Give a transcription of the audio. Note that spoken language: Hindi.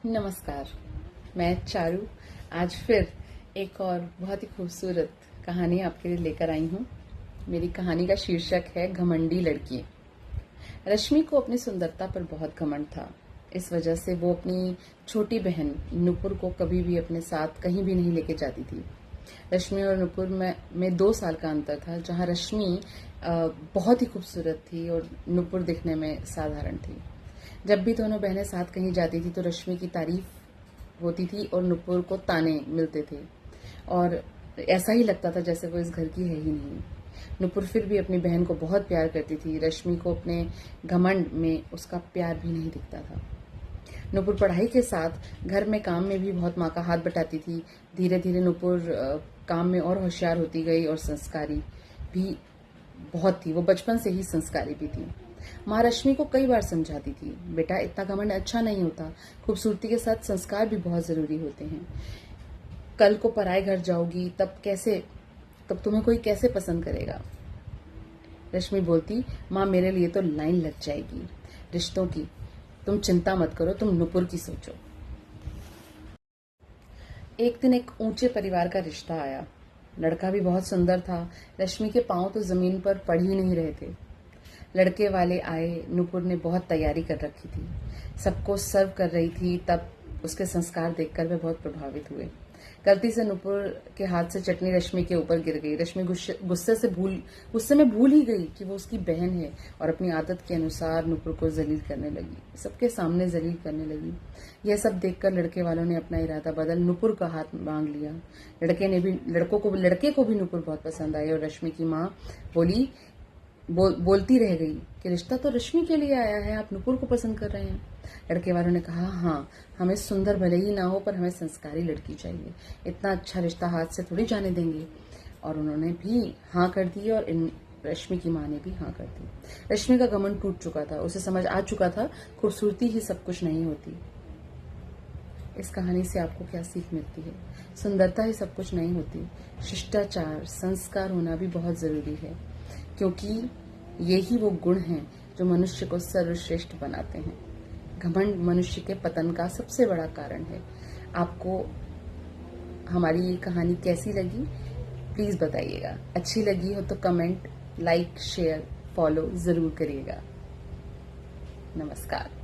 नमस्कार। मैं चारू आज फिर एक और बहुत ही खूबसूरत कहानी आपके लिए लेकर आई हूँ। मेरी कहानी का शीर्षक है घमंडी लड़की। रश्मि को अपनी सुंदरता पर बहुत घमंड था। इस वजह से वो अपनी छोटी बहन नुपुर को कभी भी अपने साथ कहीं भी नहीं लेके जाती थी। रश्मि और नुपुर में 2 साल का अंतर था, जहाँ रश्मि बहुत ही खूबसूरत थी और नुपुर दिखने में साधारण थी। जब भी दोनों बहनें साथ कहीं जाती थी तो रश्मि की तारीफ होती थी और नुपुर को ताने मिलते थे और ऐसा ही लगता था जैसे वो इस घर की है ही नहीं। नुपुर फिर भी अपनी बहन को बहुत प्यार करती थी। रश्मि को अपने घमंड में उसका प्यार भी नहीं दिखता था। नुपुर पढ़ाई के साथ घर में काम में भी बहुत माँ का हाथ बटाती थी। धीरे धीरे नुपुर काम में और होशियार होती गई और संस्कारी भी बहुत थी। वो बचपन से ही संस्कारी भी थी। माँ रश्मि को कई बार समझाती थी, बेटा इतना घमंड अच्छा नहीं होता, खूबसूरती के साथ संस्कार भी बहुत जरूरी होते हैं। कल को पराए घर जाओगी तब तुम्हें कोई कैसे पसंद करेगा। रश्मि बोलती, माँ मेरे लिए तो लाइन लग जाएगी रिश्तों की, तुम चिंता मत करो, तुम नुपुर की सोचो। एक दिन एक ऊंचे परिवार का रिश्ता आया। लड़का भी बहुत सुंदर था। रश्मि के पांव तो जमीन पर पड़ ही नहीं रहे थे। लड़के वाले आए। नुपुर ने बहुत तैयारी कर रखी थी, सबको सर्व कर रही थी। तब उसके संस्कार देखकर वे बहुत प्रभावित हुए। गलती से नुपुर के हाथ से चटनी रश्मि के ऊपर गिर गई। रश्मि गुस्से में भूल ही गई कि वो उसकी बहन है और अपनी आदत के अनुसार नुपुर को जलील करने लगी, सबके सामने जलील करने लगी। यह सब देखकर लड़के वालों ने अपना इरादा बदल नुपुर का हाथ मांग लिया। लड़के को भी नुपुर बहुत पसंद आई और रश्मि की माँ बोलती रह गई कि रिश्ता तो रश्मि के लिए आया है, आप नुपुर को पसंद कर रहे हैं। लड़के वालों ने कहा, हाँ हमें सुंदर भले ही ना हो पर हमें संस्कारी लड़की चाहिए, इतना अच्छा रिश्ता हाथ से थोड़ी जाने देंगे। और उन्होंने भी हाँ कर दी और रश्मि की माँ ने भी हाँ कर दी। रश्मि का घमंड टूट चुका था। उसे समझ आ चुका था खूबसूरती ही सब कुछ नहीं होती। इस कहानी से आपको क्या सीख मिलती है? सुंदरता ही सब कुछ नहीं होती, शिष्टाचार संस्कार होना भी बहुत जरूरी है, क्योंकि यही वो गुण हैं जो मनुष्य को सर्वश्रेष्ठ बनाते हैं। घमंड मनुष्य के पतन का सबसे बड़ा कारण है। आपको हमारी ये कहानी कैसी लगी प्लीज बताइएगा। अच्छी लगी हो तो कमेंट, लाइक, शेयर, फॉलो जरूर करिएगा। नमस्कार।